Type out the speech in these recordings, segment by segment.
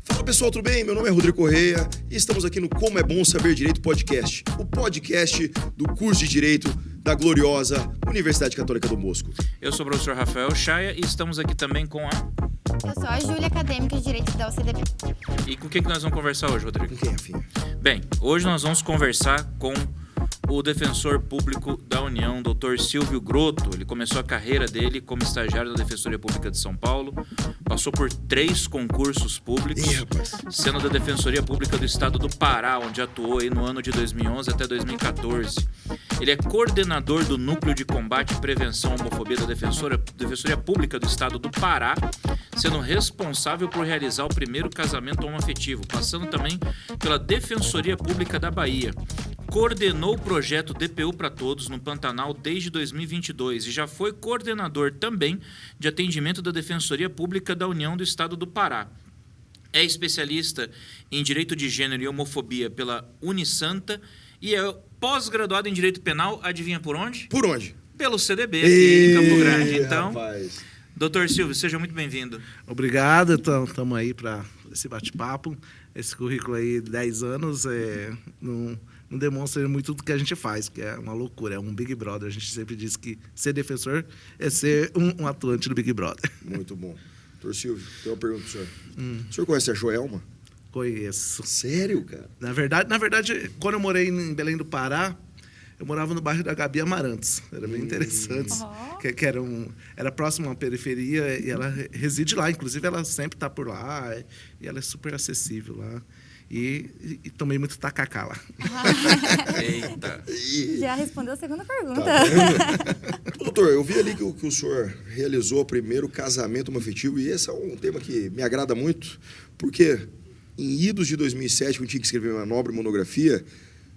Fala pessoal, tudo bem? Meu nome é Rodrigo Correia e estamos aqui no Como é Bom Saber Direito Podcast, o podcast do curso de Direito da gloriosa Universidade Católica Dom Bosco. Eu sou o professor Rafael Chaia e estamos aqui também com a... Eu sou a Júlia, acadêmica de Direito da UCDB. E com quem que nós vamos conversar hoje, Rodrigo? Com quem, Rafinha? Bem, hoje nós vamos conversar com o defensor público da União, Dr. Silvio Grotto. Ele começou a carreira dele como estagiário da Defensoria Pública de São Paulo, passou por 3 concursos públicos, sendo da Defensoria Pública do Estado do Pará, onde atuou aí no ano de 2011 até 2014. Ele é coordenador do Núcleo de Combate e Prevenção à Homofobia da Defensoria Pública do Estado do Pará, sendo responsável por realizar o primeiro casamento homoafetivo, passando também pela Defensoria Pública da Bahia. Coordenou o projeto DPU para Todos no Pantanal desde 2022 e já foi coordenador também de atendimento da Defensoria Pública da União do Estado do Pará. É especialista em Direito de Gênero e Homofobia pela Unisanta e é pós-graduado em Direito Penal, adivinha por onde? Por onde? Pelo CDB, aqui em Campo Grande. Então, rapaz. Dr. Silvio, seja muito bem-vindo. Obrigado, estamos aí para esse bate-papo. Esse currículo aí, 10 anos, não demonstra muito do que a gente faz, que é uma loucura, é um Big Brother. A gente sempre diz que ser defensor é ser um atuante do Big Brother. Muito bom. Doutor Silvio, tem uma pergunta pro senhor. O senhor conhece a Joelma? Conheço. Sério, cara? Na verdade, quando eu morei em Belém do Pará, eu morava no bairro da Gabi Amarantos. Era bem interessante. Que era próximo à periferia e ela reside lá. Inclusive, ela sempre está por lá e ela é super acessível lá. E tomei muito tacacá lá. Eita. Já respondeu a segunda pergunta. Tá vendo? Doutor, eu vi ali que o senhor realizou o primeiro casamento homoafetivo e esse é um tema que me agrada muito, porque em idos de 2007, quando tinha que escrever uma nobre monografia,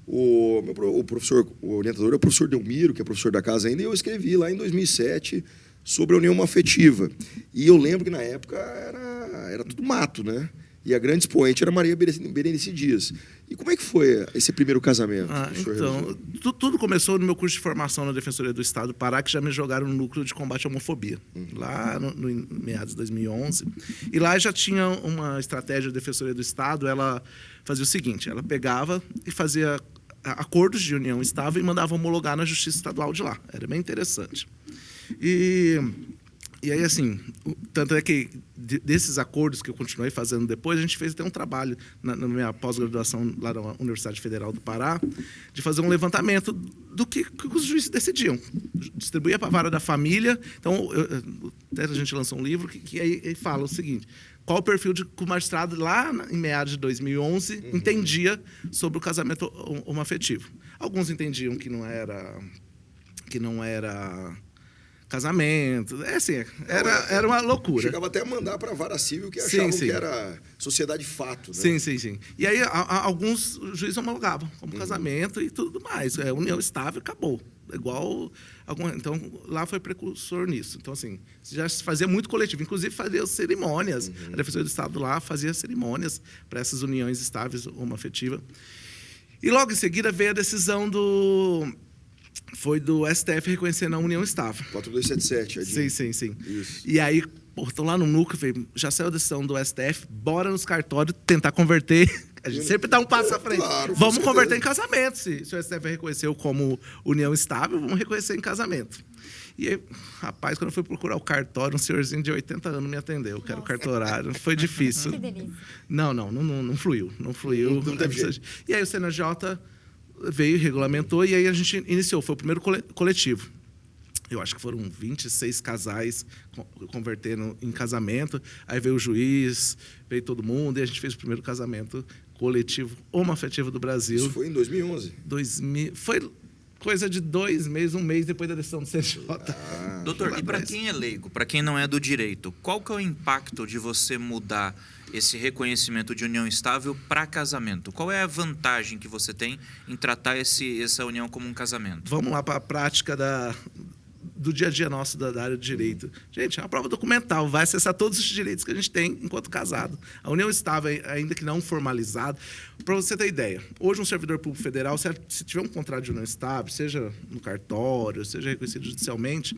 o professor, o orientador é o professor Delmiro, que é professor da casa ainda, e eu escrevi lá em 2007 sobre a união homoafetiva. E eu lembro que na época era tudo mato, né? E a grande expoente era Maria Berenice Dias. E como é que foi esse primeiro casamento? Então, tudo começou no meu curso de formação na Defensoria do Estado do Pará, que já me jogaram no Núcleo de Combate à Homofobia, lá no meados de 2011. E lá já tinha uma estratégia da Defensoria do Estado, ela fazia o seguinte, ela pegava e fazia acordos de união estável e mandava homologar na Justiça Estadual de lá. Era bem interessante. E aí, assim, tanto é que desses acordos que eu continuei fazendo depois, a gente fez até um trabalho na minha pós-graduação lá na Universidade Federal do Pará, de fazer um levantamento do que os juízes decidiam. Distribuía para a vara da família. Então, até a gente lançou um livro que aí fala o seguinte: qual o perfil que o magistrado lá em meados de 2011 entendia sobre o casamento homoafetivo. Alguns entendiam que não era casamento, era uma loucura. Chegava até a mandar para a vara civil que achavam que era sociedade fato, né? Sim. E aí alguns juízes homologavam como casamento e tudo mais. União estável, acabou. Então, lá foi precursor nisso. Então, assim, já se fazia muito coletivo. Inclusive, fazia cerimônias. A Defensoria do Estado lá fazia cerimônias para essas uniões estáveis homoafetivas. E logo em seguida veio a decisão do STF reconhecendo a união estável. 4277. Sim. Isso. E aí, estou lá no núcleo, falei, já saiu a decisão do STF, bora nos cartórios tentar converter. A gente sempre dá um passo à frente. Claro, vamos converter em casamento. Se o STF reconheceu como união estável, vamos reconhecer em casamento. E aí, rapaz, quando eu fui procurar o cartório, um senhorzinho de 80 anos me atendeu, que era o cartorário. Foi difícil. Que delícia. Não fluiu. Não fluiu. Não teve jeito. E aí o CNJ veio, regulamentou, e aí a gente iniciou. Foi o primeiro coletivo. Eu acho que foram 26 casais convertendo em casamento. Aí veio o juiz, veio todo mundo, e a gente fez o primeiro casamento coletivo homoafetivo do Brasil. Isso foi em 2011? Foi coisa de 2 meses, 1 mês depois da decisão do CNJ. Doutor, e para quem é leigo, para quem não é do direito, qual que é o impacto de você mudar esse reconhecimento de união estável para casamento? Qual é a vantagem que você tem em tratar essa união como um casamento? Vamos lá para a prática do dia a dia nosso da área de direito. Gente, é uma prova documental, vai acessar todos os direitos que a gente tem enquanto casado. A união estável, ainda que não formalizada. Para você ter ideia, hoje um servidor público federal, se tiver um contrato de união estável, seja no cartório, seja reconhecido judicialmente,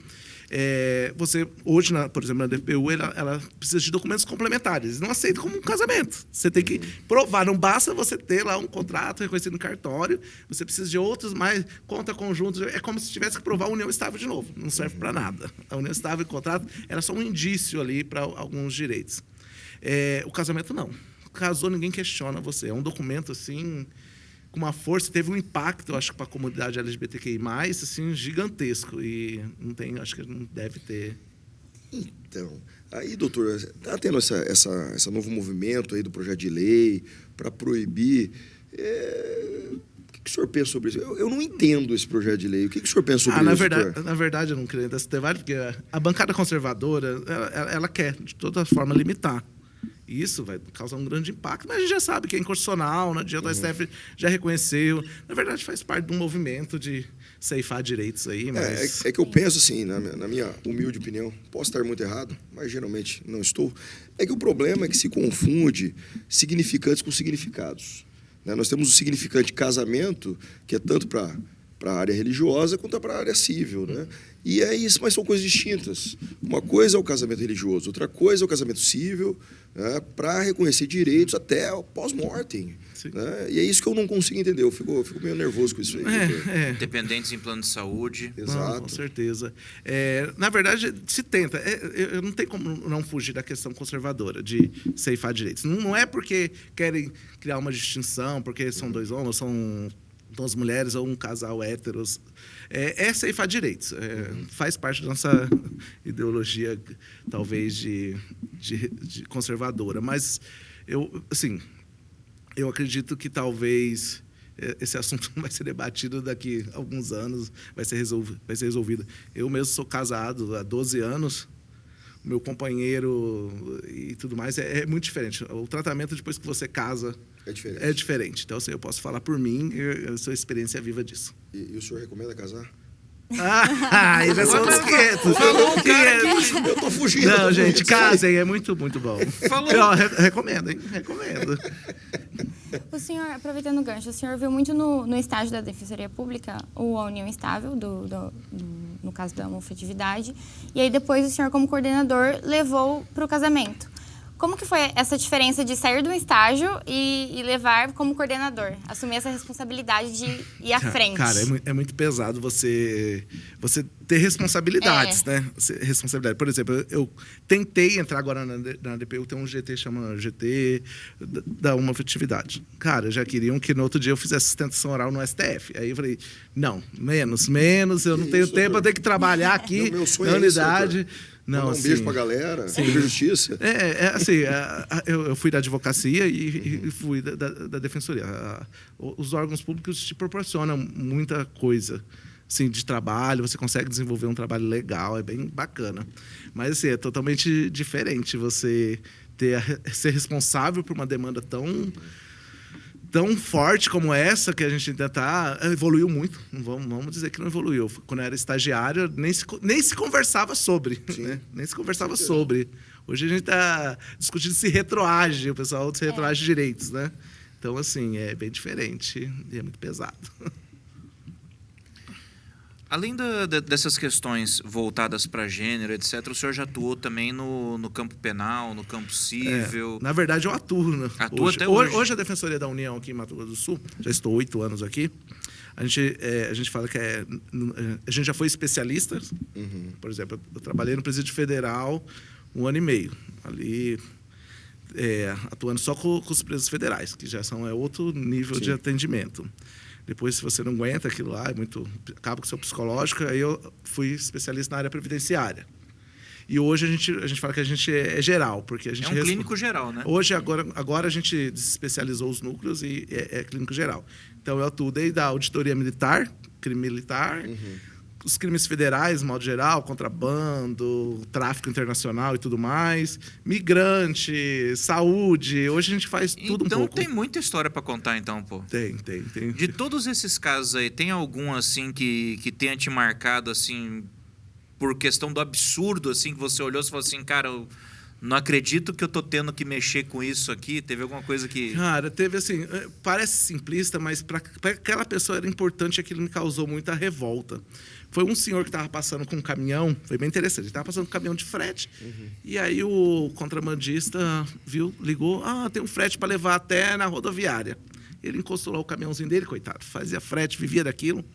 Você, hoje, por exemplo, na DPU, ela precisa de documentos complementares. Eles não aceitam como um casamento. Você tem que provar. Não basta você ter lá um contrato reconhecido no cartório. Você precisa de outros, mais conta conjunto. É como se tivesse que provar a união estável de novo. Não serve para nada. A união estável e o contrato era só um indício ali para alguns direitos. O casamento, não. Casou, ninguém questiona você. É um documento, assim, com uma força, teve um impacto, eu acho, para a comunidade LGBTQI+, assim, gigantesco. E não tem, acho que não deve ter. Então, aí, doutor, está tendo esse novo movimento aí do projeto de lei para proibir. O que o senhor pensa sobre isso? Eu não entendo esse projeto de lei. O que o senhor pensa sobre isso, doutor? Na verdade, eu não queria entrar nesse debate, porque a bancada conservadora, ela quer, de toda forma, limitar. Isso vai causar um grande impacto, mas a gente já sabe que é inconstitucional, não adianta, o STF já reconheceu. Na verdade, faz parte de um movimento de ceifar direitos aí, mas... É que eu penso assim, na minha humilde opinião, posso estar muito errado, mas geralmente não estou, é que o problema é que se confunde significantes com significados. Né? Nós temos o significante casamento, que é tanto para a área religiosa quanto para a área civil, né? E é isso, mas são coisas distintas. Uma coisa é o casamento religioso, outra coisa é o casamento civil, né, para reconhecer direitos até pós-mortem. Né? E é isso que eu não consigo entender. Eu fico meio nervoso com isso aí. Dependentes em plano de saúde. Exato. Não, com certeza. Na verdade, se tenta. Eu não tem como não fugir da questão conservadora de ceifar direitos. Não é porque querem criar uma distinção, porque são dois homens, são duas mulheres ou um casal héteros. É ceifar direitos. Faz parte da nossa ideologia, talvez, de conservadora. Mas, eu acredito que talvez esse assunto vai ser debatido daqui a alguns anos, vai ser resolvido. Eu mesmo sou casado há 12 anos. Meu companheiro e tudo mais é muito diferente. O tratamento depois que você casa é diferente. Então, assim, eu posso falar por mim, eu sou experiência viva disso. E o senhor recomenda casar? Aí já são os 500. Eu tô fugindo. Não, gente, casem, é muito, muito bom. Eu recomendo, hein? Recomendo. O senhor, aproveitando o gancho, o senhor viu muito no estágio da Defensoria Pública a união estável, no caso da homofetividade, e aí depois o senhor, como coordenador, levou para o casamento. Como que foi essa diferença de sair do estágio e levar como coordenador? Assumir essa responsabilidade de ir à frente. Cara, é muito pesado você ter responsabilidades, né? Responsabilidade. Por exemplo, eu tentei entrar agora na DPU, tem um GT, chama GT da homofetividade. Cara, já queriam que no outro dia eu fizesse sustentação oral no STF. Aí eu falei, não, menos, eu não tenho tempo, eu tenho que trabalhar aqui na unidade. Não, um beijo pra galera, pra justiça. Eu fui da advocacia e fui da defensoria. Os órgãos públicos te proporcionam muita coisa, assim, de trabalho, você consegue desenvolver um trabalho legal, é bem bacana. Mas, assim, é totalmente diferente você ser responsável por uma demanda tão forte como essa, que a gente ainda evoluiu muito. Não vamos dizer que não evoluiu. Quando eu era estagiário, nem se conversava sobre. Né? Nem se conversava sobre. Hoje a gente está discutindo se retroage, o pessoal se retroage direitos, né? Então, assim, é bem diferente e é muito pesado. Além dessas questões voltadas para gênero, etc., o senhor já atuou também no campo penal, no campo civil? Na verdade, eu atuo. Né? Atua até hoje? Hoje a Defensoria da União aqui em Mato Grosso do Sul, já estou 8 anos aqui, a gente fala que a gente já foi especialista. Por exemplo, eu trabalhei no Presídio Federal 1 ano e meio, ali atuando só com os presos federais, que já são outro nível de atendimento. Depois, se você não aguenta aquilo lá, acaba com o seu psicológico. Aí eu fui especialista na área previdenciária. E hoje a gente fala que a gente é geral, porque a gente é um clínico geral, né? Hoje, agora a gente especializou os núcleos e é clínico geral. Então, eu atuo desde a auditoria militar, crime militar, os crimes federais, de modo geral, contrabando, tráfico internacional e tudo mais, migrante, saúde. Hoje a gente faz tudo um pouco. Então tem muita história para contar, então, pô. Tem. De todos esses casos aí, tem algum, assim, que tenha te marcado, assim, por questão do absurdo, assim, que você olhou e falou assim, cara, Não acredito que eu tô tendo que mexer com isso aqui. Teve alguma coisa que... Cara, teve assim, parece simplista, mas para aquela pessoa era importante, aquilo me causou muita revolta. Foi um senhor que estava passando com um caminhão, foi bem interessante, ele estava passando com um caminhão de frete, e aí o contrabandista ligou, tem um frete para levar até na rodoviária. Ele encostou lá o caminhãozinho dele, coitado, fazia frete, vivia daquilo.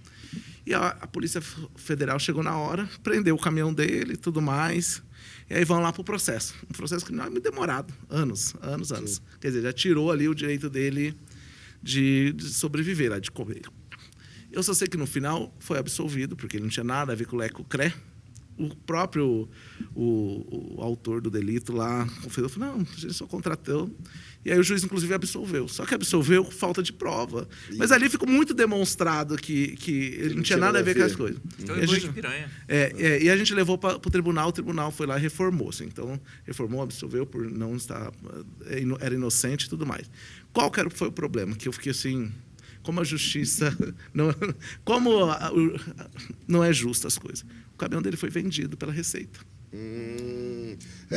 E a Polícia Federal chegou na hora, prendeu o caminhão dele e tudo mais. E aí vão lá para o processo. Um processo que não é muito demorado. Anos. Sim. Quer dizer, já tirou ali o direito dele de sobreviver, lá, de comer. Eu só sei que no final foi absolvido, porque ele não tinha nada a ver com o Leco-Cré. O próprio o autor do delito lá confessou, falou, não, a gente só contratou. E aí o juiz, inclusive, absolveu. Só que absolveu com falta de prova. Mas ali ficou muito demonstrado que ele não tinha nada a ver com as coisas. Então é coisa de piranha. E a gente levou para o tribunal foi lá e reformou. Assim. Então, reformou, absolveu por não estar... Era inocente e tudo mais. Qual que foi o problema? Que eu fiquei assim... Como a justiça... Não é justa as coisas. O caminhão dele foi vendido pela Receita.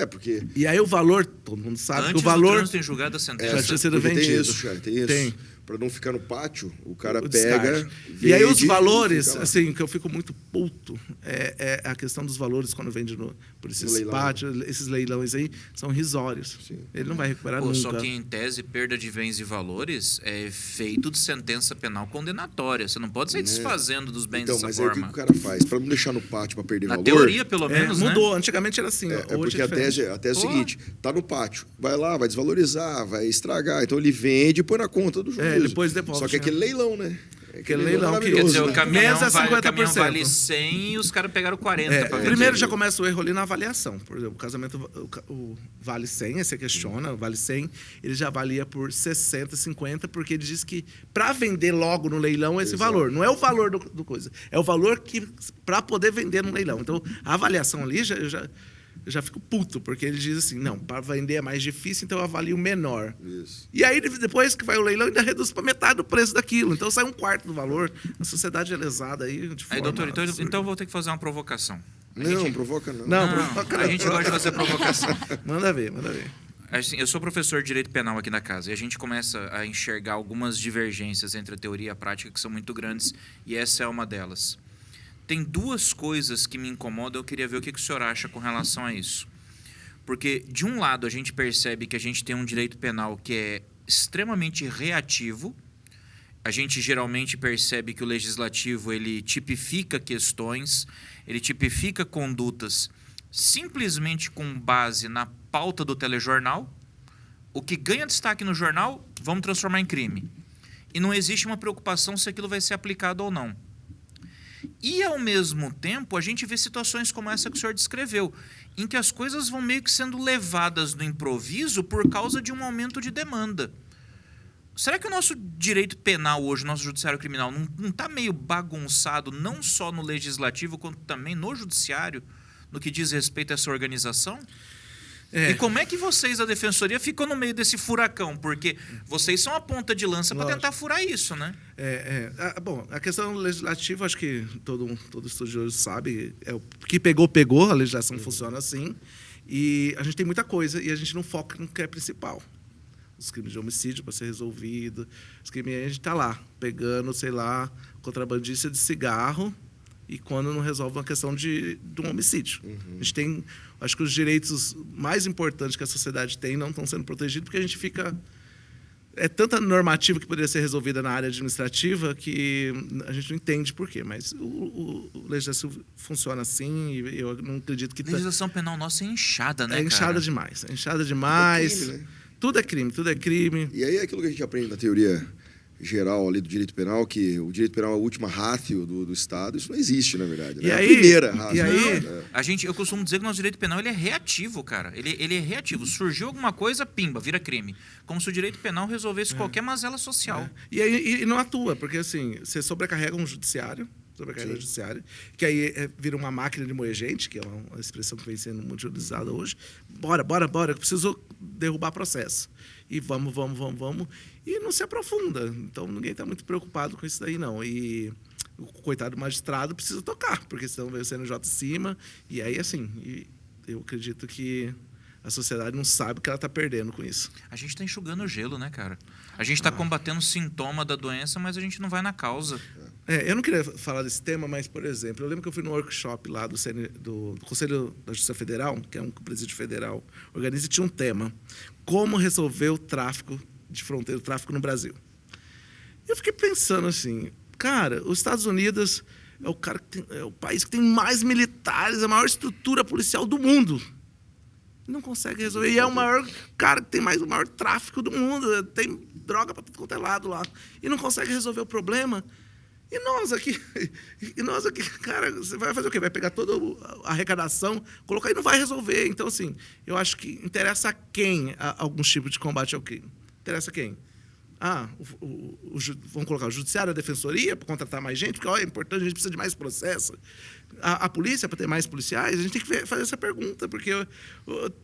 Porque... E aí o valor, todo mundo sabe Antes que o valor... Antes tem julgado a sentença. Já tinha sido vendido. Tem isso, cara, tem isso. Tem. Para não ficar no pátio, o cara O pega... descarte. E aí os vende, valores, assim, que eu fico muito puto, é a questão dos valores quando vende por esses leilão. pátios, esses leilões aí, são risórios. Sim. Ele não vai recuperar Pô, nunca. só que, em tese, perda de bens e valores é feito de sentença penal condenatória. Você não pode sair desfazendo dos bens Então, dessa mas aí o que forma. o cara faz? Para não deixar no pátio para perder Na valor... teoria, pelo menos, né? Mudou. Antigamente era assim. É hoje porque é a tese é o seguinte, tá no pátio, vai lá, vai desvalorizar, vai estragar. Então ele vende e põe na conta do juiz. Depois devolve. Só que é aquele leilão, né? Aquele leilão que- Quer dizer, maravilhoso, o né? caminhão, Menos é o caminhão 50%. vale 100 e os caras pegaram 40 para vender. Primeiro já começa o erro ali na avaliação. Por exemplo, o casamento o vale 100, aí você questiona, o vale 100, ele já avalia por 60, 50, porque ele diz que para vender logo no leilão é esse valor. Não é o valor do coisa, é o valor que para poder vender no leilão. Então, a avaliação ali eu já fico puto, porque ele diz assim, não, para vender é mais difícil, então eu avalio menor. Isso. E aí, depois que vai o leilão, ainda reduz para metade do preço daquilo. Então, sai um quarto do valor. A sociedade é lesada aí de forma Aí, doutor, absurda. então eu vou ter que fazer uma provocação. Não, provoca não. Não, Não, provoca a não. gente gosta de fazer provocação. Manda ver. Assim, eu sou professor de direito penal aqui na casa e a gente começa a enxergar algumas divergências entre a teoria e a prática que são muito grandes e essa é uma delas. Tem duas coisas que me incomodam, eu queria ver o que o senhor acha com relação a isso. Porque, de um lado, a gente percebe que a gente tem um direito penal que é extremamente reativo. A gente geralmente percebe que o legislativo ele tipifica questões, ele tipifica condutas simplesmente com base na pauta do telejornal. O que ganha destaque no jornal, vamos transformar em crime. E não existe uma preocupação se aquilo vai ser aplicado ou não. E, ao mesmo tempo, a gente vê situações como essa que o senhor descreveu, em que as coisas vão meio que sendo levadas no improviso por causa de um aumento de demanda. Será que o nosso direito penal hoje, o nosso judiciário criminal, não está meio bagunçado, não só no legislativo, quanto também no judiciário, no que diz respeito a essa organização? E como é que vocês, a Defensoria, ficam no meio desse furacão? Porque vocês são a ponta de lança para tentar furar isso, né? Bom, a questão legislativa, acho que todo estudioso sabe, o que pegou, a legislação funciona assim, e a gente tem muita coisa e a gente não foca no que é principal. Os crimes de homicídio para ser resolvido, os crimes, a gente está lá, pegando, sei lá, contrabandista de cigarro, e quando não resolve uma questão de um homicídio. A gente tem, acho que os direitos mais importantes que a sociedade tem não estão sendo protegidos, porque a gente fica... É tanta normativa que poderia ser resolvida na área administrativa que a gente não entende por quê. Mas o legislativo funciona assim e eu não acredito que... A legislação penal nossa é inchada, né, É inchada cara? demais. É inchada demais. É crime, né? Tudo é crime. E aí é aquilo que a gente aprende na teoria geral ali do direito penal, que o direito penal é a última ratio do Estado. Isso não existe, na verdade. Né? E É a aí- primeira ratio. e aí- né? Eu costumo dizer que o nosso direito penal ele é reativo, cara. Ele é reativo. Surgiu alguma coisa, pimba, vira crime. Como se o direito penal resolvesse qualquer mazela social. E aí não atua, porque assim, você sobrecarrega um judiciário, que aí vira uma máquina de moer gente, que é uma expressão que vem sendo muito utilizada hoje. Bora, eu preciso derrubar processo. E vamos. E não se aprofunda. Então, ninguém está muito preocupado com isso daí, não. E o coitado do magistrado precisa tocar, porque senão vem o CNJ de cima. E aí, assim, eu acredito que a sociedade não sabe o que ela está perdendo com isso. A gente tá enxugando o gelo, né, cara? A gente tá combatendo o sintoma da doença, mas a gente não vai na causa. Eu não queria falar desse tema, mas, por exemplo, eu lembro que eu fui no workshop lá do Conselho da Justiça Federal, que é um presídio federal, organiza, e tinha um tema: como resolver o tráfico de fronteira, o tráfico no Brasil. Eu fiquei pensando assim, cara, os Estados Unidos é o país que tem mais militares, a maior estrutura policial do mundo. Não consegue resolver. E é o maior cara que tem o maior tráfico do mundo. Tem droga para tudo quanto é lado lá. E não consegue resolver o problema. E nós aqui, cara, você vai fazer o quê? Vai pegar toda a arrecadação, colocar e não vai resolver. Então, assim, eu acho que interessa a quem alguns tipos de combate ao crime. Interessa a quem? Vamos colocar o judiciário, a defensoria, para contratar mais gente, porque é importante, a gente precisa de mais processo. A polícia, para ter mais policiais, a gente tem que fazer essa pergunta, porque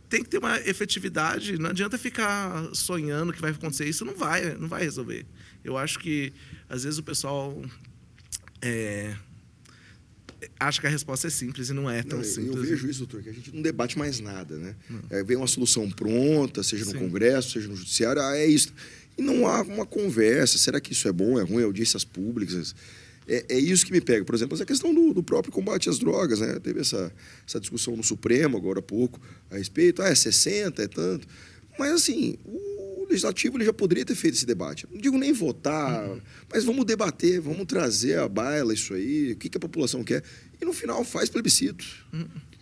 tem que ter uma efetividade, não adianta ficar sonhando que vai acontecer isso, não vai resolver. Eu acho que, às vezes, o pessoal acha que a resposta é simples e não é tão simples. Eu vejo isso, doutor, que a gente não debate mais nada, né? Vem uma solução pronta, seja no Congresso, seja no Judiciário, é isso. E não há uma conversa, será que isso é bom, é ruim, audiências públicas? É isso que me pega. Por exemplo, essa questão do próprio combate às drogas, né? Teve essa discussão no Supremo, agora há pouco, a respeito, é 60, é tanto. Mas, assim, o Legislativo ele já poderia ter feito esse debate. Não digo nem votar, mas vamos debater, vamos trazer à baila isso aí, o que a população quer. E, no final, faz plebiscito.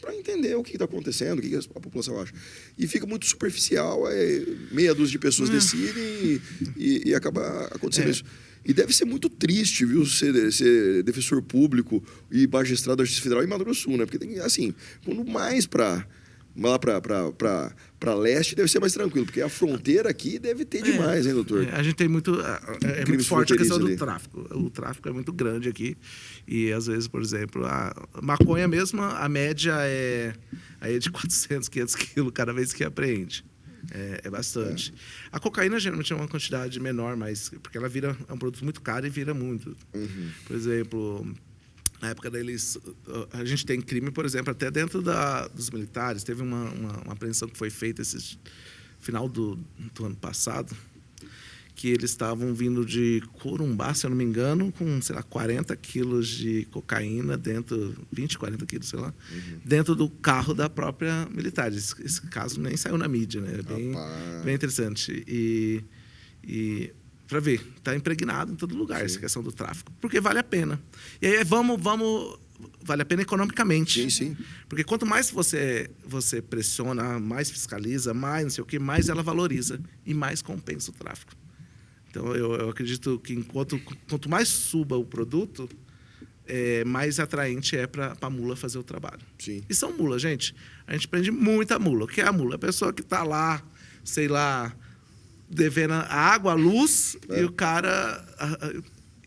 Para entender o que está acontecendo, o que a população acha. E fica muito superficial, meia dúzia de pessoas decidem e acaba acontecendo isso. E deve ser muito triste, viu, ser defensor público e magistrado da Justiça Federal em Mato Grosso do Sul, né? Porque tem, assim, quando mais lá para leste deve ser mais tranquilo, porque a fronteira aqui deve ter demais, hein, doutor? A gente tem muito forte a questão do ali. tráfico. O tráfico é muito grande aqui. E, às vezes, por exemplo, a maconha mesmo, a média é de 400, 500 quilos cada vez que apreende. É bastante. A cocaína, geralmente, é uma quantidade menor, mas porque ela é um produto muito caro e vira muito. Por exemplo, na época da eleição, a gente tem crime, por exemplo, até dentro dos militares. Teve uma apreensão que foi feita esse final do ano passado, que eles estavam vindo de Corumbá, se eu não me engano, com, sei lá, 40 quilos de cocaína dentro, 20, 40 quilos, sei lá, dentro do carro da própria militar. Esse caso nem saiu na mídia, né? É bem interessante. E para ver, está impregnado em todo lugar essa questão do tráfico, porque vale a pena. E aí vale a pena economicamente. Sim. Porque quanto mais você pressiona, mais fiscaliza, mais não sei o que, mais ela valoriza e mais compensa o tráfico. Então, eu acredito que quanto mais suba o produto, mais atraente é para a mula fazer o trabalho. Sim. E são mulas, gente. A gente prende muita mula. O que é a mula? A pessoa que está lá, sei lá, devendo a água, a luz, e o cara...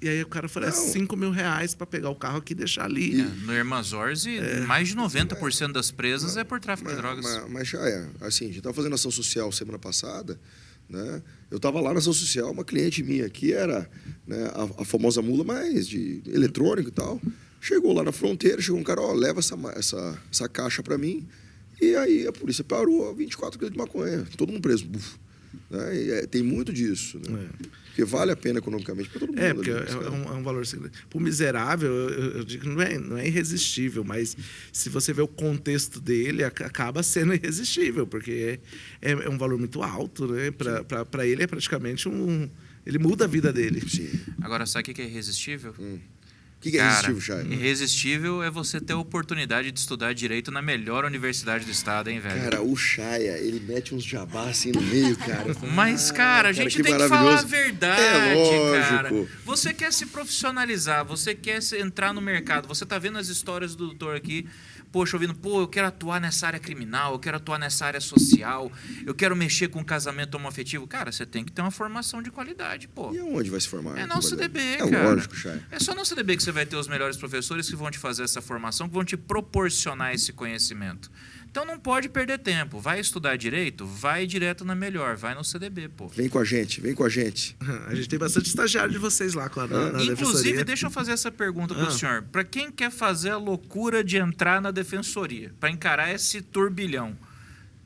E aí o cara oferece R$5.000 para pegar o carro aqui e deixar ali. No Hermazorze, mais de 90% das presas é por tráfico de drogas. Mas já é. Assim, a gente estava fazendo ação social semana passada, né? Eu estava lá na ação social, uma cliente minha que era, né, a famosa mula mais de eletrônico e tal. Chegou lá na fronteira, chegou um cara, leva essa caixa para mim. E aí a polícia parou, 24 quilos de maconha, todo mundo preso. Buf. Né? Tem muito disso, né? Porque vale a pena economicamente para todo mundo. Porque é um valor... Para o miserável, eu digo que não é irresistível, mas se você vê o contexto dele, acaba sendo irresistível, porque é um valor muito alto, né? Para ele é praticamente ele muda a vida dele. Sim. Agora, sabe o que é irresistível? O que é irresistível, Chay? Irresistível é você ter a oportunidade de estudar direito na melhor universidade do estado, hein, velho? Cara, o Chaya, ele mete uns jabá assim no meio, cara. Mas, cara, a gente tem que falar a verdade, cara. Você quer se profissionalizar, você quer entrar no mercado, você tá vendo as histórias do doutor aqui, poxa, ouvindo, eu quero atuar nessa área criminal, eu quero atuar nessa área social, eu quero mexer com casamento homoafetivo. Cara, você tem que ter uma formação de qualidade, pô. E aonde vai se formar? É na UCDB, cara. É lógico, Chay. É só na UCDB que você vai ter os melhores professores que vão te fazer essa formação, que vão te proporcionar esse conhecimento. Então não pode perder tempo. Vai estudar direito? Vai direto na melhor. Vai no CDB, pô. Vem com a gente, vem com a gente. A gente tem bastante estagiário de vocês lá na Inclusive, defensoria. deixa eu fazer essa pergunta para o senhor. Para quem quer fazer a loucura de entrar na defensoria, para encarar esse turbilhão,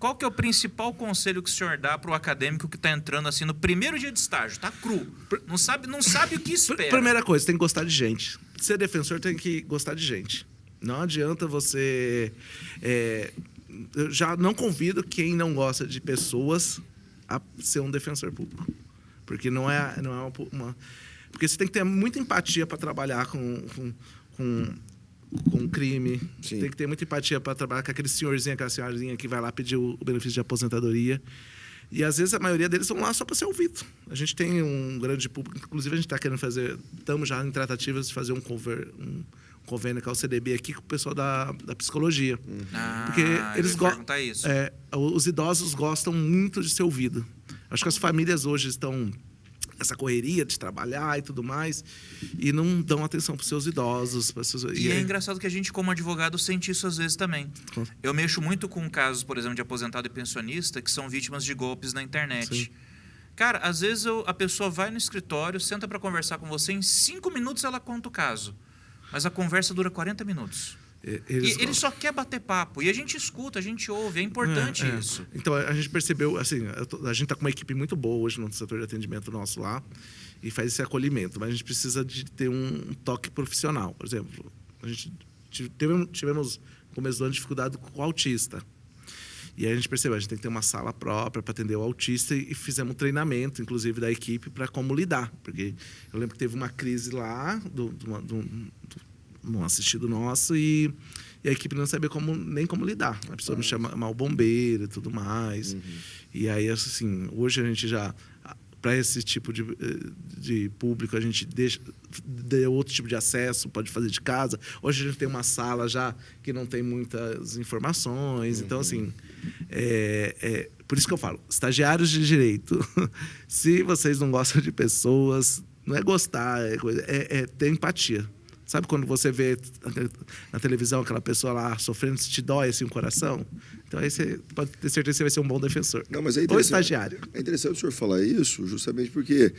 Qual que é o principal conselho que o senhor dá para o acadêmico que está entrando assim no primeiro dia de estágio, tá cru, não sabe o que espera? Primeira coisa, tem que gostar de gente. Ser defensor tem que gostar de gente. Não adianta você... eu já não convido quem não gosta de pessoas a ser um defensor público. Porque não é uma... Porque você tem que ter muita empatia para trabalhar com crime. Sim. Tem que ter muita empatia para trabalhar com aquele senhorzinho, aquela senhorinha que vai lá pedir o benefício de aposentadoria. E, às vezes, a maioria deles vão lá só para ser ouvido. A gente tem um grande público. Inclusive, a gente está querendo fazer... Estamos já em tratativas de fazer um convênio com a CDB aqui com o pessoal da psicologia. Porque eles gostam... Os idosos gostam muito de ser ouvido. Acho que as famílias hoje estão... essa correria de trabalhar e tudo mais, e não dão atenção para os seus idosos. E é engraçado que a gente, como advogado, sente isso às vezes também. Eu mexo muito com casos, por exemplo, de aposentado e pensionista que são vítimas de golpes na internet. Sim. Cara, às vezes a pessoa vai no escritório, senta para conversar com você, em 5 minutos ela conta o caso. Mas a conversa dura 40 minutos. Ele só quer bater papo. E a gente escuta, a gente ouve. É importante isso. Então, a gente percebeu, assim, a gente está com uma equipe muito boa hoje no setor de atendimento nosso lá e faz esse acolhimento. Mas a gente precisa de ter um toque profissional. Por exemplo, a gente tivemos, no começo do ano, dificuldade com o autista. E aí a gente percebeu, a gente tem que ter uma sala própria para atender o autista e fizemos um treinamento, inclusive, da equipe para como lidar. Porque eu lembro que teve uma crise lá num assistido nosso e a equipe não sabia nem como lidar. A pessoa me chama o bombeiro e tudo mais. E aí, assim, hoje a gente já... Para esse tipo de público, a gente deu outro tipo de acesso, pode fazer de casa. Hoje a gente tem uma sala já que não tem muitas informações. Então, assim, por isso que eu falo, estagiários de direito, se vocês não gostam de pessoas, não é gostar, é ter empatia. Sabe quando você vê na televisão aquela pessoa lá sofrendo, se te dói assim o coração? Então aí você pode ter certeza que você vai ser um bom defensor. Não, mas é ou estagiário. É interessante o senhor falar isso, justamente porque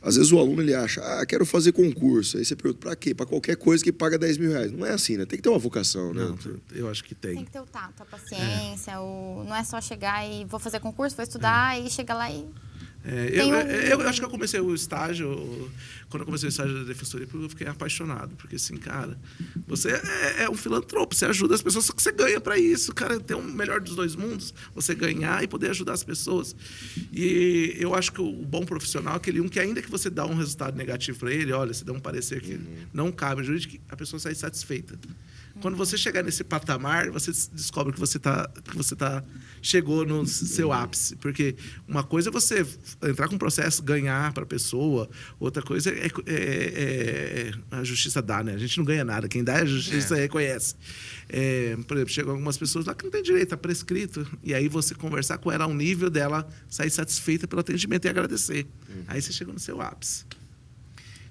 às vezes o aluno ele acha, quero fazer concurso. Aí você pergunta, para quê? Para qualquer coisa que paga 10 mil reais. Não é assim, né? Tem que ter uma vocação, né? Não, eu acho que tem. Tem que ter o tato, a paciência. Não é só chegar e vou fazer concurso, vou estudar e chegar lá e... Eu acho que eu comecei o estágio, quando eu comecei o estágio da Defensoria Pública, eu fiquei apaixonado, porque assim, cara, você é um filantropo, você ajuda as pessoas, só que você ganha para isso, cara, ter um melhor dos dois mundos, você ganhar e poder ajudar as pessoas. E eu acho que o bom profissional é aquele que ainda que você dá um resultado negativo para ele, olha, você dá um parecer que não cabe jurídico, a pessoa sai satisfeita. Quando você chegar nesse patamar, você descobre que você chegou no seu ápice. Porque uma coisa é você entrar com um processo, ganhar para a pessoa. Outra coisa é a justiça dá, né? A gente não ganha nada. Quem dá é a justiça reconhece. Por exemplo, chegam algumas pessoas lá que não tem direito, está prescrito. E aí você conversar com ela ao nível dela sair satisfeita pelo atendimento e agradecer. Aí você chegou no seu ápice.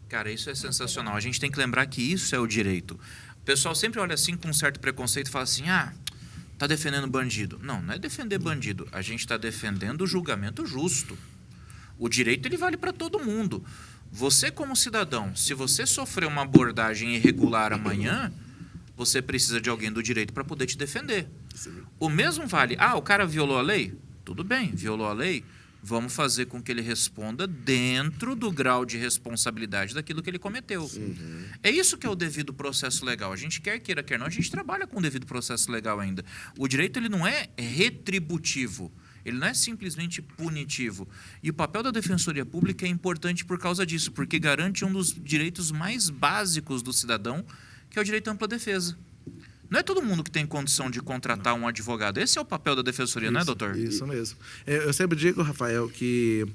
Cara, isso é sensacional. A gente tem que lembrar que isso é o direito. O pessoal sempre olha assim com um certo preconceito e fala assim, tá defendendo bandido. Não é defender bandido. A gente está defendendo o julgamento justo. O direito ele vale para todo mundo. Você como cidadão, se você sofrer uma abordagem irregular amanhã, você precisa de alguém do direito para poder te defender. O mesmo vale. O cara violou a lei? Tudo bem, violou a lei. Vamos fazer com que ele responda dentro do grau de responsabilidade daquilo que ele cometeu. É isso que é o devido processo legal. A gente queira, quer não, a gente trabalha com o devido processo legal ainda. O direito ele não é retributivo, ele não é simplesmente punitivo. E o papel da Defensoria Pública é importante por causa disso, porque garante um dos direitos mais básicos do cidadão, que é o direito à ampla defesa. Não é todo mundo que tem condição de contratar um advogado. Esse é o papel da Defensoria, não é, doutor? Isso mesmo. Eu sempre digo, Rafael, que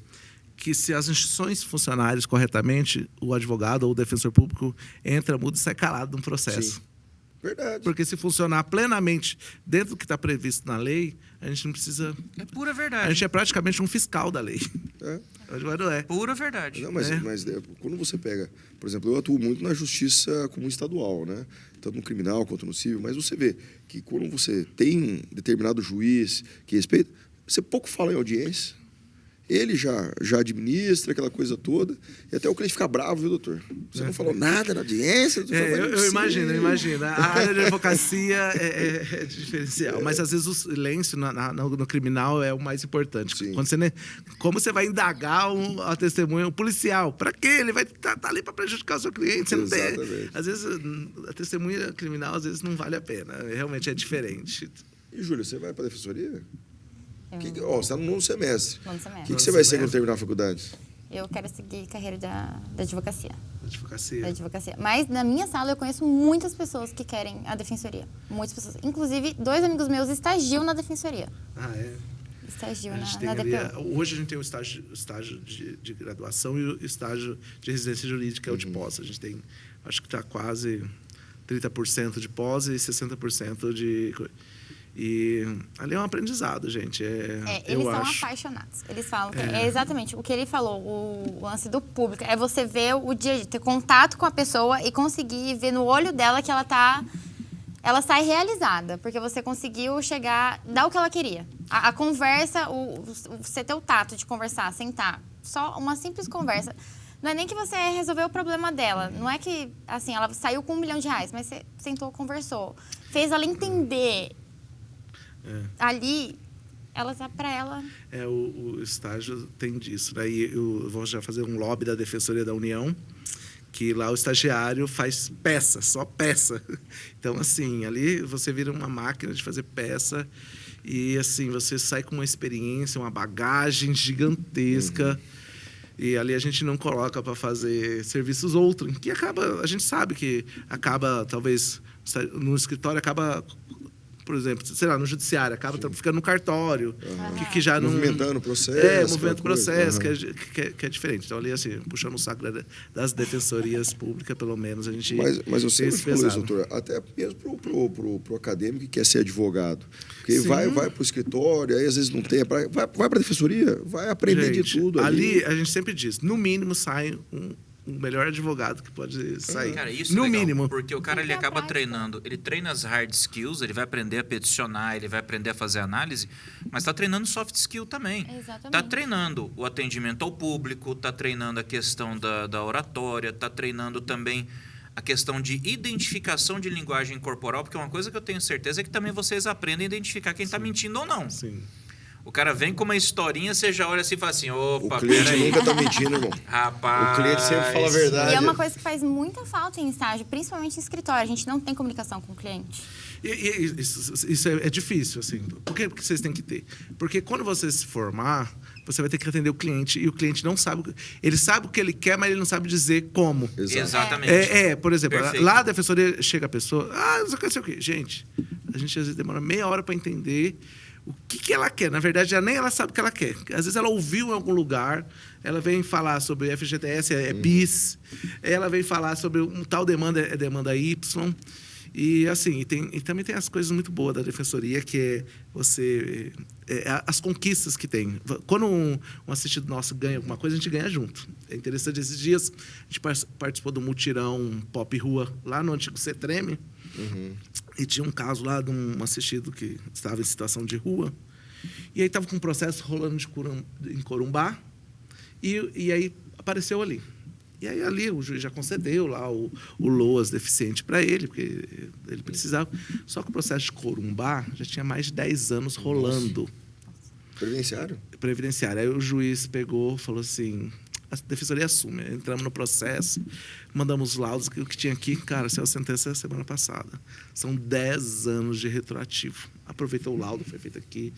se as instituições funcionarem corretamente, o advogado ou o defensor público entra mudo e sai calado num processo. Sim. Verdade. Porque se funcionar plenamente dentro do que está previsto na lei, a gente não precisa... É pura verdade. A gente é praticamente um fiscal da lei. O advogado é. Pura verdade. Não, mas quando você pega... Por exemplo, eu atuo muito na justiça comum estadual, né? Tanto no criminal quanto no civil, mas você vê que quando você tem um determinado juiz que respeita, você pouco fala em audiência. ele já administra aquela coisa toda, e até o cliente fica bravo, viu, doutor? Você não falou nada na audiência. Doutor, Eu imagino. A área de advocacia é diferencial, mas às vezes o silêncio no criminal é o mais importante. Sim. Quando como você vai indagar a testemunha, o policial? Para quê? Ele vai estar ali para prejudicar o seu cliente. Você não tem, Exatamente. às vezes, a testemunha criminal às vezes não vale a pena. Realmente é diferente. E, Júlia, você vai para a defensoria? Você está no nono semestre. Nono O semestre. que você vai ser quando terminar a faculdade? Eu quero seguir carreira da advocacia. Advocacia. Da advocacia. Mas na minha sala eu conheço muitas pessoas que querem a defensoria. Muitas pessoas. Inclusive, 2 amigos meus estagiam na defensoria. Ah, é? Estagiam A gente na tem DPU. hoje a gente tem o estágio de graduação e o estágio de residência jurídica, que é o de pós. A gente tem, acho que está quase 30% de pós e 60% de... E ali é um aprendizado, gente. Eles são apaixonados. Eles falam que é exatamente o que ele falou, o lance do público. É você ver o dia a dia, ter contato com a pessoa e conseguir ver no olho dela que ela sai realizada, porque você conseguiu chegar, dar o que ela queria. A conversa, você ter o tato de conversar, sentar, só uma simples conversa. Não é nem que você resolveu o problema dela, não é que, assim, ela saiu com R$1 milhão, mas você sentou, conversou, fez ela entender. Ali, para ela... O estágio tem disso, né? E eu vou já fazer um lobby da Defensoria da União, que lá o estagiário faz peça, só peça. Então, assim, ali você vira uma máquina de fazer peça e, assim, você sai com uma experiência, uma bagagem gigantesca. E ali a gente não coloca para fazer serviços outros, que a gente sabe que acaba, talvez, no escritório acaba... Por exemplo, sei lá, no judiciário, acaba ficando no cartório, que já não... Movimentando o processo. Movimento o processo, que é diferente. Então, ali, assim, puxando o saco das defensorias públicas, pelo menos, a gente... Mas eu sempre tem falo isso, doutor, até mesmo pro acadêmico que quer ser advogado. Porque vai pro escritório, aí às vezes não tem, vai pra defensoria, vai aprender de tudo. Ali, a gente sempre diz, no mínimo sai o melhor advogado que pode sair. Cara, isso no é legal, mínimo. porque o cara ele acaba treinando, ele treina as hard skills, ele vai aprender a peticionar, ele vai aprender a fazer análise, mas está treinando soft skill também. Exatamente. Está treinando o atendimento ao público, está treinando a questão da oratória, está treinando também a questão de identificação de linguagem corporal, porque uma coisa que eu tenho certeza é que também vocês aprendem a identificar quem está mentindo ou não. Sim. O cara vem com uma historinha, você já olha assim e fala assim, opa, O cliente peraí. nunca tá mentindo, irmão. Rapaz. O cliente sempre fala a verdade. E é uma coisa que faz muita falta em estágio, principalmente em escritório. A gente não tem comunicação com o cliente. E isso é difícil, assim. Por que vocês têm que ter? Porque quando você se formar, você vai ter que atender o cliente e o cliente não sabe... Ele sabe o que ele quer, mas ele não sabe dizer como. Exatamente. Por exemplo, Perfeito. lá a defensoria chega a pessoa... não sei o quê. Gente, a gente às vezes demora meia hora para entender o que ela quer. Na verdade, já nem ela sabe o que ela quer. Às vezes ela ouviu em algum lugar, ela vem falar sobre FGTS, BIS, ela vem falar sobre um tal demanda, é demanda Y. E, assim, e também tem as coisas muito boas da defensoria, que é as conquistas que tem. Quando um assistido nosso ganha alguma coisa, a gente ganha junto. É interessante, esses dias a gente participou do mutirão Pop Rua, lá no antigo Cetreme. E tinha um caso lá de um assistido que estava em situação de rua. E aí estava com um processo rolando em Corumbá. E aí apareceu ali. E aí ali o juiz já concedeu lá o LOAS deficiente para ele, porque ele precisava. Só que o processo de Corumbá já tinha mais de 10 anos rolando. Previdenciário? Previdenciário. Aí o juiz pegou, falou assim... A defensoria assume. Entramos no processo, mandamos os laudos. O que tinha aqui, cara, saiu a sentença semana passada. São 10 anos de retroativo. Aproveitou o laudo, foi feito aqui.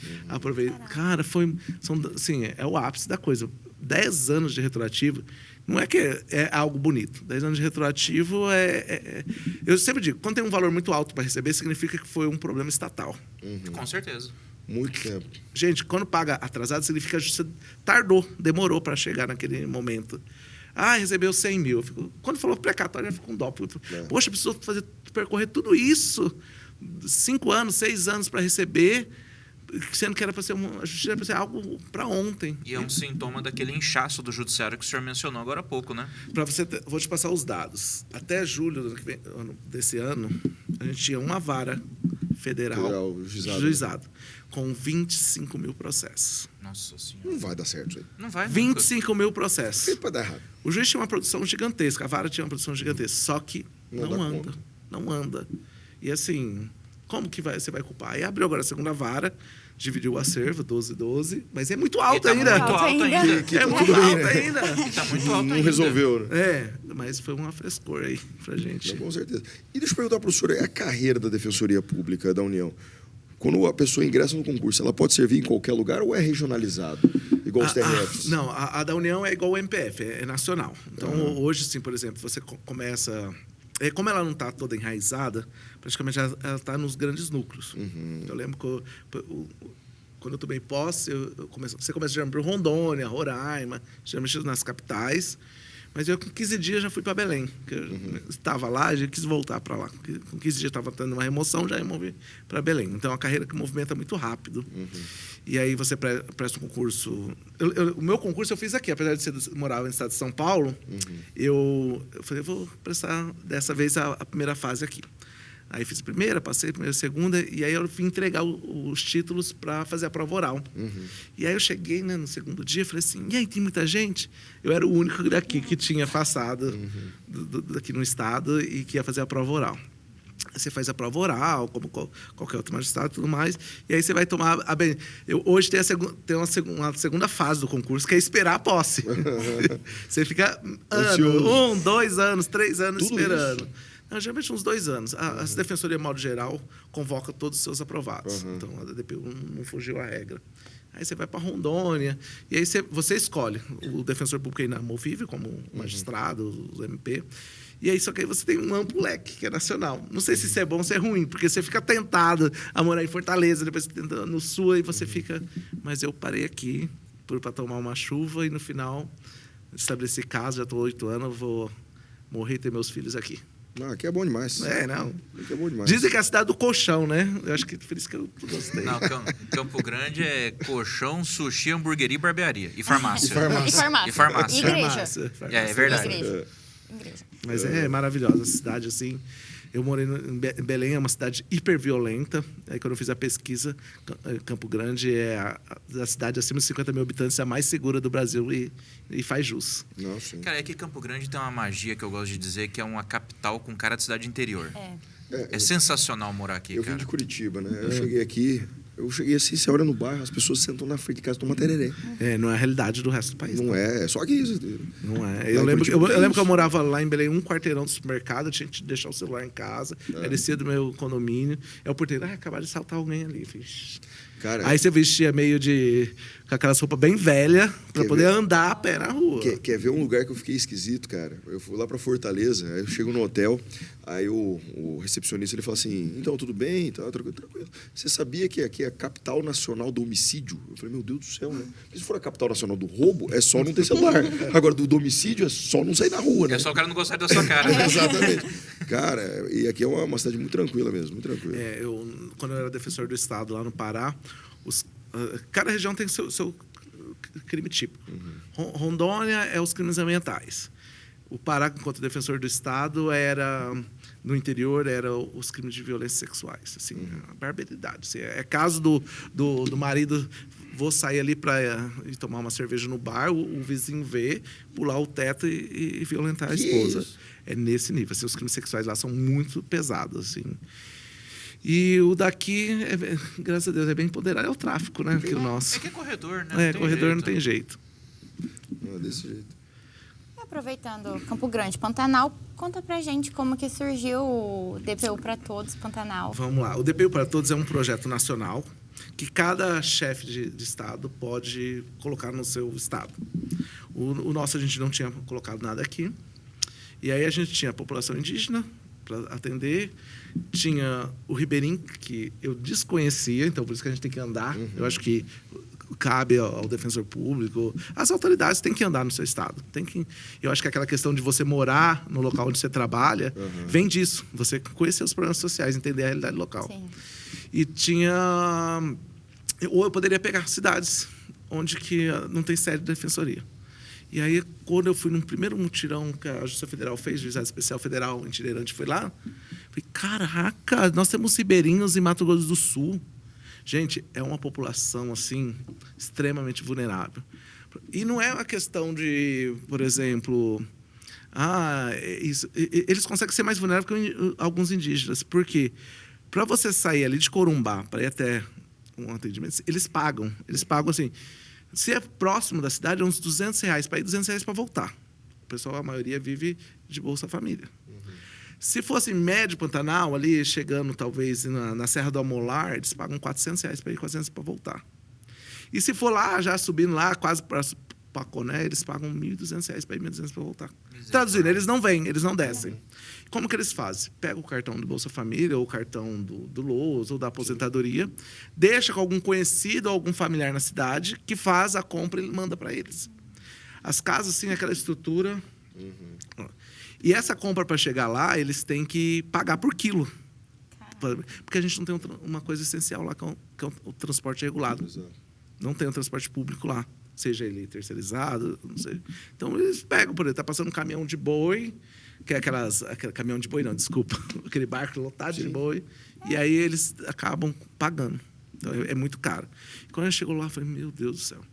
Cara, assim, é o ápice da coisa. 10 anos de retroativo, não é que é algo bonito. 10 anos de retroativo eu sempre digo, quando tem um valor muito alto para receber, significa que foi um problema estatal. Com certeza. Muito tempo. Gente, quando paga atrasado, significa que você demorou para chegar naquele momento. Recebeu 100 mil. Quando falou precatório, eu fico com dó. Poxa, precisou percorrer tudo isso, 5 anos, 6 anos para receber, sendo que era para ser a justiça era para ser algo para ontem. E é um sintoma daquele inchaço do judiciário que o senhor mencionou agora há pouco, né? Vou te passar os dados. Até julho desse ano, a gente tinha uma vara federal juizado. com 25 mil processos. Nossa senhora. Não vai dar certo isso aí. Não vai. 25 mil processos. Feito pra dar errado. O juiz tinha uma produção gigantesca, a vara tinha uma produção gigantesca, só que Não não dá anda. conta. Não anda. E assim, como que você vai culpar? Aí abriu agora a segunda vara, dividiu o acervo, 12, mas é muito alto tá ainda. muito alto ainda. Que É tá muito tudo bem, alto né? ainda. Tá muito alto Não ainda. resolveu, né? É, mas foi uma frescor aí pra gente. Não, com certeza. E deixa eu perguntar para o senhor, é a carreira da Defensoria Pública da União. Quando a pessoa ingressa no concurso, ela pode servir em qualquer lugar ou é regionalizado? Igual os TRFs? Não, a da União é igual o MPF, é nacional. Então, hoje, sim, por exemplo, você começa... como ela não está toda enraizada, praticamente ela está nos grandes núcleos. Eu lembro que quando eu tomei posse, você começa geralmente por Rondônia, Roraima, geralmente nas capitais. Mas eu, com 15 dias, já fui para Belém. Eu estava lá, já quis voltar para lá. Com 15 dias, estava tendo uma remoção, já ia mover para Belém. Então, é uma carreira que movimenta muito rápido. E aí, você presta um concurso... O meu concurso eu fiz aqui. Apesar de morar no estado de São Paulo, eu falei, vou prestar, dessa vez, a primeira fase aqui. Aí fiz a primeira, passei a primeira, a segunda, e aí eu fui entregar os títulos para fazer a prova oral. E aí eu cheguei, né, no segundo dia, falei assim, e aí, tem muita gente? Eu era o único daqui que tinha passado daqui no estado e que ia fazer a prova oral. Você faz a prova oral, como qualquer outro magistrado e tudo mais, e aí você vai tomar... Hoje tem uma segunda fase do concurso, que é esperar a posse. Você fica ano, 1, 2 anos, 3 anos Tudo esperando. isso? Não, geralmente uns 2 anos. A Defensoria, de modo geral, convoca todos os seus aprovados. Então, a DPU não fugiu à regra. Aí você vai para Rondônia, e aí você escolhe o defensor público inamovível, como magistrado, os MP. E aí, só que aí você tem um amplo leque, que é nacional. Não sei se isso é bom ou se é ruim, porque você fica tentado a morar em Fortaleza, depois você tenta no Sul, e você fica... Mas eu parei aqui para tomar uma chuva, e no final estabeleci casa, já estou 8 anos, vou morrer e ter meus filhos aqui. Não, aqui é bom demais. Não. Aqui é bom demais. Dizem que é a cidade do colchão, né? Eu acho que por isso que eu gostei. Não, Campo Grande é colchão, sushi, hamburgueria e barbearia. E farmácia. E farmácia. E igreja. É verdade. Igreja. Mas é maravilhosa a cidade, assim. Eu morei em Belém, é uma cidade hiperviolenta. Aí, quando eu fiz a pesquisa, Campo Grande é a cidade acima de 50 mil habitantes, a mais segura do Brasil e faz jus. Nossa, Cara, é que Campo Grande tem uma magia que eu gosto de dizer, que é uma capital com cara de cidade interior. É sensacional morar aqui, eu vim cara. de Curitiba, né? Eu cheguei aqui, assim, você olha no bairro, as pessoas sentam na frente de casa e tomam tereré. Não é a realidade do resto do país. Não é só que isso. Não é. Eu lembro que eu morava lá em Belém, um quarteirão do supermercado, eu tinha que deixar o celular em casa, eu descia do meu condomínio, aí o porteiro, acabaram de saltar alguém ali. Fiz. Cara, Aí você vestia meio com aquelas roupas bem velhas, pra poder andar a pé na rua. Quer ver um lugar que eu fiquei esquisito, cara? Eu fui lá pra Fortaleza, aí eu chego no hotel, aí o recepcionista ele fala assim, então, tudo bem? Tá, tranquilo. Você sabia que aqui é a capital nacional do homicídio? Eu falei, meu Deus do céu, né? Porque se for a capital nacional do roubo, é só não ter celular. Agora, do homicídio, é só não sair na rua, né? É só o cara não gostar da sua cara. Né? Exatamente. Cara, e aqui é uma cidade muito tranquila mesmo, muito tranquila. Quando eu era defensor do Estado lá no Pará, cada região tem seu crime típico. Rondônia é os crimes ambientais. O Pará, enquanto defensor do Estado, no interior, era os crimes de violência sexuais. Assim, a barbaridade. Assim, é caso do marido, vou sair ali para ir tomar uma cerveja no bar, o vizinho vê, pular o teto e violentar a esposa. Isso? É nesse nível. Assim, os crimes sexuais lá são muito pesados. Assim. E o daqui, graças a Deus, é bem empoderado. É o tráfico, né? Que o nosso. É que é corredor, né? Não tem jeito. Não é desse jeito. E aproveitando Campo Grande, Pantanal, conta pra gente como que surgiu o DPU para Todos, Pantanal. Vamos lá. O DPU para Todos é um projeto nacional que cada chefe de estado pode colocar no seu estado. O nosso a gente não tinha colocado nada aqui. E aí a gente tinha a população indígena para atender, tinha o ribeirinho, que eu desconhecia, então por isso que a gente tem que andar. Eu acho que cabe ao defensor público, as autoridades têm que andar no seu estado. Eu acho que aquela questão de você morar no local onde você trabalha vem disso. Você conhecer os problemas sociais, entender a realidade local. Sim. E ou eu poderia pegar cidades onde que não tem sede de defensoria. E aí, quando eu fui num primeiro mutirão que a Justiça Federal fez, o Juizado Especial Federal itinerante foi lá, falei, caraca, nós temos ribeirinhos em Mato Grosso do Sul. Gente, é uma população, assim, extremamente vulnerável. E não é uma questão de, por exemplo... eles conseguem ser mais vulneráveis que alguns indígenas. Por quê? Para você sair ali de Corumbá, para ir até um atendimento, eles pagam. Eles pagam, assim... Se é próximo da cidade, é uns R$200 para ir, R$200 para voltar. O pessoal, a maioria, vive de Bolsa Família. Se fosse médio Pantanal, ali chegando talvez na Serra do Amolar, eles pagam R$400 para ir, R$400 para voltar. E se for lá, já subindo lá, quase para Paconé, eles pagam R$1.200 para ir, R$1.200 para voltar. Traduzindo, eles não vêm, eles não descem. Como que eles fazem? Pega o cartão do Bolsa Família, ou o cartão do LOAS, ou da aposentadoria, deixa com algum conhecido ou algum familiar na cidade, que faz a compra e manda para eles. As casas, sim, aquela estrutura... E essa compra, para chegar lá, eles têm que pagar por quilo. Porque a gente não tem uma coisa essencial lá, que é o transporte regulado. Exato. Não tem o transporte público lá, seja ele terceirizado, não sei. Então, eles pegam, por exemplo, está passando um caminhão de boi, que é aquele caminhão de boi, não, desculpa, aquele barco lotado de boi, e aí eles acabam pagando. Então, é muito caro. Quando a gente chegou lá, eu falei, meu Deus do céu.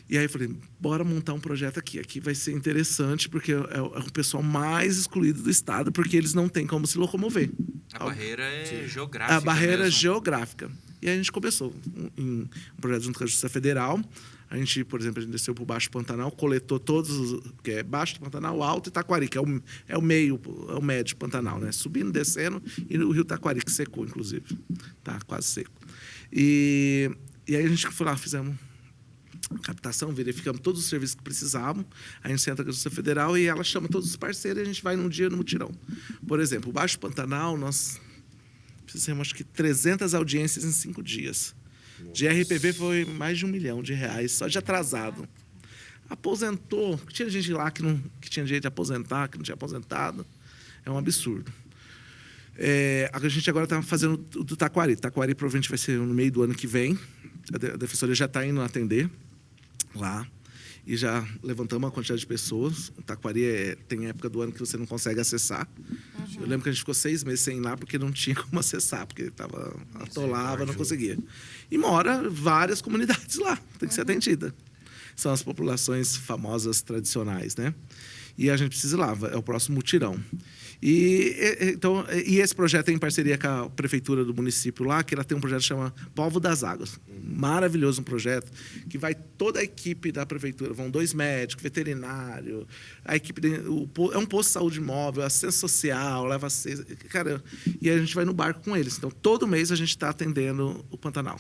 E aí eu falei, bora montar um projeto aqui. Aqui vai ser interessante, porque é o pessoal mais excluído do estado, porque eles não têm como se locomover. A barreira é geográfica. A barreira mesmo. geográfica. E aí a gente começou um projeto junto com a Justiça Federal. A gente, por exemplo, a gente desceu para o Baixo Pantanal, coletou todos os... que é Baixo Pantanal, Alto e Taquari, que é o médio Pantanal, né? Subindo, descendo, e o rio Taquari, que secou, inclusive. Tá quase seco. E aí a gente foi lá, fizemos... captação, verificamos todos os serviços que precisavam, a gente senta com a Justiça Federal e ela chama todos os parceiros e a gente vai num dia no mutirão. Por exemplo, o Baixo Pantanal, nós fizemos acho que 300 audiências em 5 dias. Nossa. De RPV foi mais de R$1 milhão, só de atrasado. Aposentou, tinha gente lá que tinha direito de aposentar, que não tinha aposentado. É um absurdo. A gente agora está fazendo o do Taquari. Taquari provavelmente vai ser no meio do ano que vem. A Defensoria já está indo atender lá e já levantamos uma quantidade de pessoas. O Taquari tem época do ano que você não consegue acessar. Eu lembro que a gente ficou 6 meses sem ir lá porque não tinha como acessar, porque atolava, não conseguia. E mora várias comunidades lá, tem que ser atendida. São as populações famosas tradicionais, né? E a gente precisa ir lá, é o próximo mutirão. E esse projeto é em parceria com a prefeitura do município lá, que ela tem um projeto que chama Povo das Águas. Maravilhoso um projeto, que vai toda a equipe da prefeitura, vão 2 médicos, veterinário, a equipe é um posto de saúde móvel, assistência social, leva cara, e a gente vai no barco com eles. Então, todo mês a gente está atendendo o Pantanal.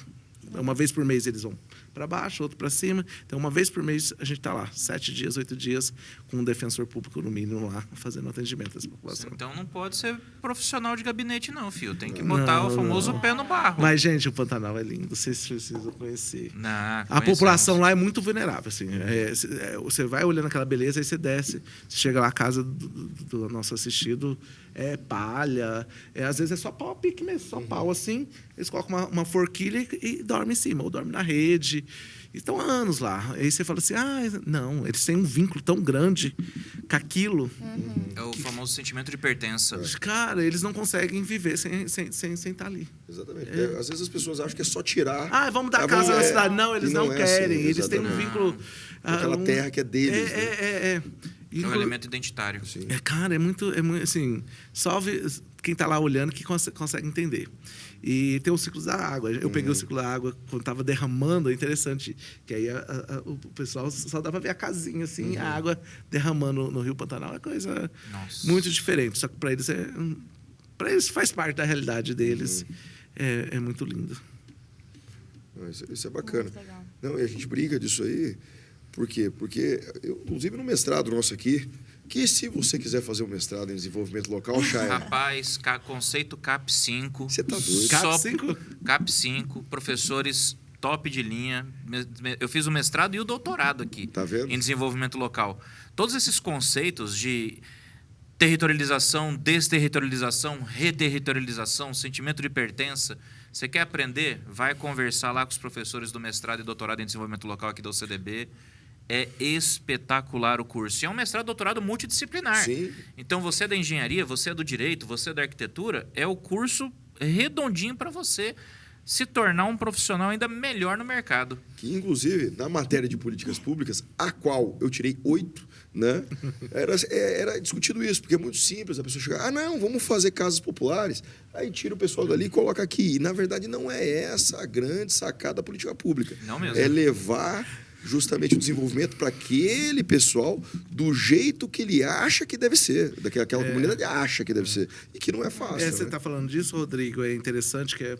Uma vez por mês eles vão para baixo, outro para cima. Então, uma vez por mês a gente está lá, 7 dias, 8 dias, com um defensor público no mínimo lá, fazendo atendimento dessa população. Então não pode ser profissional de gabinete, não, filho. Tem que botar o famoso pé no barro. Mas, gente, o Pantanal é lindo, vocês precisam conhecer. A população lá é muito vulnerável. Assim, você vai olhando aquela beleza, aí você desce. Você chega lá, a casa do nosso assistido é palha, às vezes é só pau a pique mesmo, só pau assim. Eles colocam uma forquilha e dormem em cima, ou dormem na rede. E estão há anos lá. Aí você fala assim, não, eles têm um vínculo tão grande com aquilo. É o famoso sentimento de pertença. Cara, eles não conseguem viver sem estar ali. Exatamente. Às vezes as pessoas acham que é só tirar... vamos dar casa na cidade. Não, eles não querem. Assim, eles têm um vínculo... aquela terra que é deles. É um elemento identitário. Sim. Cara, é muito assim, só quem está lá olhando que consegue entender. E tem os ciclos da água. Eu peguei o ciclo da água quando estava derramando, é interessante, que aí o pessoal só dá para ver a casinha, assim, a água derramando no Rio Pantanal. É coisa muito diferente. Só que para eles faz parte da realidade deles. É muito lindo. Isso é bacana. Muito legal. Não, e a gente briga disso aí. Por quê? Porque, inclusive no mestrado nosso aqui, que se você quiser fazer um mestrado em desenvolvimento local, Chay... Rapaz, conceito CAP 5. Você tá doido? CAP 5? CAP 5, professores top de linha. Eu fiz o mestrado e o doutorado aqui. Tá vendo? Em desenvolvimento local. Todos esses conceitos de territorialização, desterritorialização, reterritorialização, sentimento de pertença. Você quer aprender? Vai conversar lá com os professores do mestrado e doutorado em desenvolvimento local aqui da UCDB. É espetacular o curso. E é um mestrado e doutorado multidisciplinar. Sim. Então, você é da engenharia, você é do direito, você é da arquitetura, é o curso redondinho para você se tornar um profissional ainda melhor no mercado. Que, inclusive, na matéria de políticas públicas, a qual eu tirei 8, né? Era discutido isso, porque é muito simples a pessoa chegar, não, vamos fazer casas populares, aí tira o pessoal dali e coloca aqui. E, na verdade, não é essa a grande sacada da política pública. Não mesmo. É levar justamente o desenvolvimento para aquele pessoal do jeito que ele acha que deve ser, daquela comunidade acha que deve ser, e que não é fácil. Você está falando disso, Rodrigo, é interessante que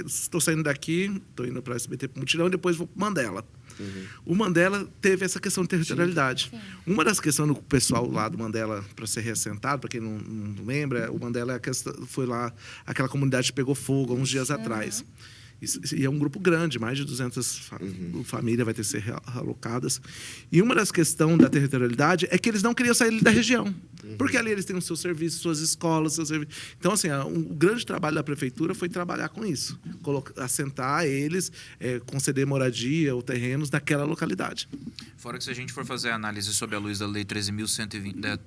estou saindo daqui, estou indo para o SBT para o Mutirão e depois vou para o Mandela. O Mandela teve essa questão de territorialidade. Sim. Uma das questões do pessoal lá do Mandela, para ser reassentado, para quem não lembra, o Mandela foi lá, aquela comunidade que pegou fogo há uns dias atrás. E é um grupo grande, mais de 200 famílias vai ter que ser realocadas. E uma das questões da territorialidade é que eles não queriam sair da região. Porque ali eles têm o seu serviço, suas escolas, seus serviços. Então, assim, o grande trabalho da prefeitura foi trabalhar com isso. Assentar eles, conceder moradia ou terrenos naquela localidade. Fora que se a gente for fazer a análise sob a luz da Lei 13.120...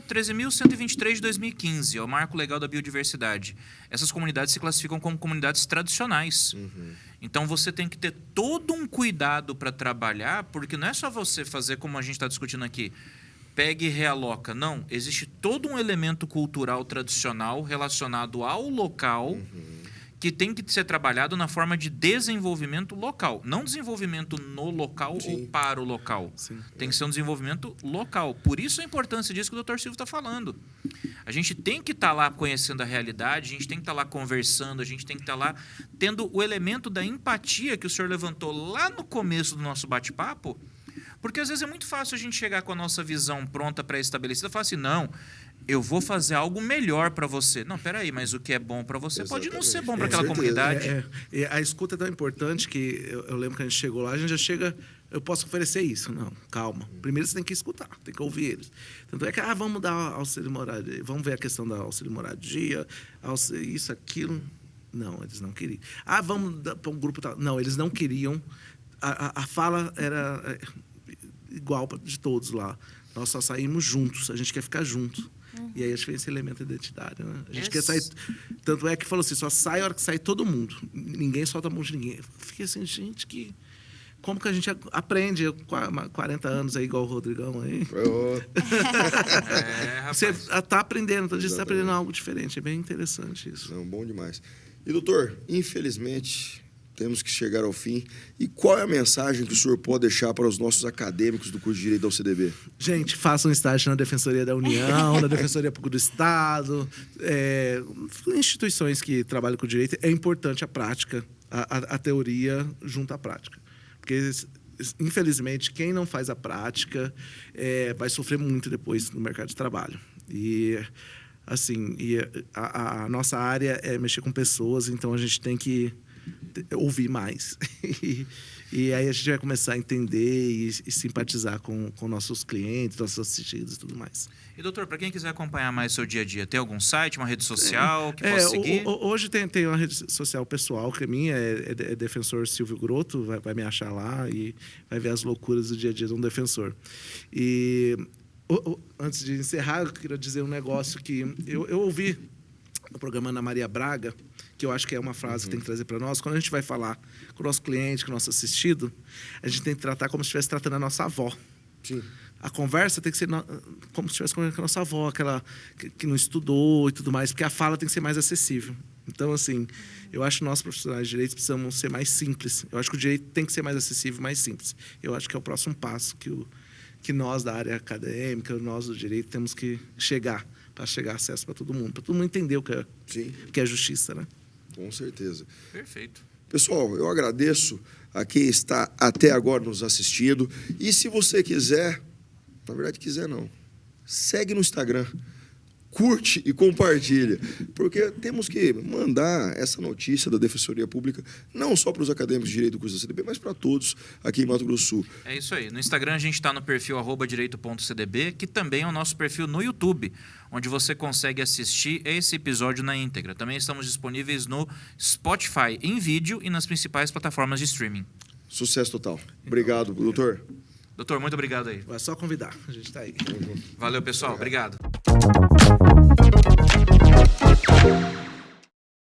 13.123 de 2015, é o Marco Legal da Biodiversidade. Essas comunidades se classificam como comunidades tradicionais. Então, você tem que ter todo um cuidado para trabalhar, porque não é só você fazer como a gente está discutindo aqui, pega e realoca. Não, existe todo um elemento cultural tradicional relacionado ao local que tem que ser trabalhado na forma de desenvolvimento local. Não desenvolvimento no local ou para o local. Sim. Tem que ser um desenvolvimento local. Por isso a importância disso que o Dr. Silvio está falando. A gente tem que estar lá conhecendo a realidade, a gente tem que estar lá conversando, a gente tem que estar lá tendo o elemento da empatia que o senhor levantou lá no começo do nosso bate-papo, porque às vezes é muito fácil a gente chegar com a nossa visão pronta, pré-estabelecida, e falar assim, não, eu vou fazer algo melhor para você. Não, peraí, mas o que é bom para você pode não ser bom para aquela comunidade. A escuta é tão importante que eu lembro que a gente chegou lá, a gente já chega, eu posso oferecer isso. Não, calma. Primeiro você tem que escutar, tem que ouvir eles. Tanto é que, vamos dar auxílio moradia, vamos ver a questão da auxílio moradia, isso, aquilo. Não, eles não queriam. Vamos dar para um grupo tal. Não, eles não queriam. A fala era igual de todos lá. Nós só saímos juntos, a gente quer ficar junto. E aí a gente fez esse elemento identitário, né? A gente quer sair. Tanto é que falou assim: só sai a hora que sai todo mundo. Ninguém solta a mão de ninguém. Eu fiquei assim, gente, como que a gente aprende? 40 anos aí, igual o Rodrigão aí. Você está aprendendo, todo dia você está aprendendo algo diferente. É bem interessante isso. Não, bom demais. E, doutor, infelizmente, temos que chegar ao fim. E qual é a mensagem que o senhor pode deixar para os nossos acadêmicos do curso de Direito da UCDB? Gente, façam estágio na Defensoria da União, na Defensoria Pública do Estado, instituições que trabalham com direito. É importante a prática, a teoria junto à prática. Porque, infelizmente, quem não faz a prática vai sofrer muito depois no mercado de trabalho. E, assim, a nossa área é mexer com pessoas, então a gente tem que ouvir mais. E aí a gente vai começar a entender e simpatizar com nossos clientes, nossos assistidos e tudo mais. E, doutor, para quem quiser acompanhar mais o seu dia a dia, tem algum site, uma rede social que possa seguir? Hoje tem uma rede social pessoal que é minha, é Defensor Silvio Grotto, vai me achar lá e vai ver as loucuras do dia a dia de um defensor. E antes de encerrar, eu queria dizer um negócio que eu ouvi no programa Ana Maria Braga, que eu acho que é uma frase que tem que trazer para nós. Quando a gente vai falar com o nosso cliente, com o nosso assistido, a gente tem que tratar como se estivesse tratando a nossa avó. Sim. A conversa tem que ser como se estivesse conversando com a nossa avó, aquela que não estudou e tudo mais, porque a fala tem que ser mais acessível. Então, assim, eu acho que nós, profissionais de direito, precisamos ser mais simples. Eu acho que o direito tem que ser mais acessível e mais simples. Eu acho que é o próximo passo que nós, da área acadêmica, nós do direito, temos que chegar, para chegar acesso para todo mundo entender o que é justiça, né? Com certeza. Perfeito. Pessoal, eu agradeço a quem está até agora nos assistindo. E se você quiser, na verdade quiser não, segue no Instagram, curte e compartilha, porque temos que mandar essa notícia da Defensoria Pública não só para os acadêmicos de direito do curso da CDB, mas para todos aqui em Mato Grosso do Sul. É isso aí. No Instagram a gente está no perfil @direito.cdb, que também é o nosso perfil no YouTube, onde você consegue assistir esse episódio na íntegra. Também estamos disponíveis no Spotify em vídeo e nas principais plataformas de streaming. Sucesso total. Obrigado, doutor. Doutor, muito obrigado aí. É só convidar, a gente está aí. Valeu, pessoal. Obrigado.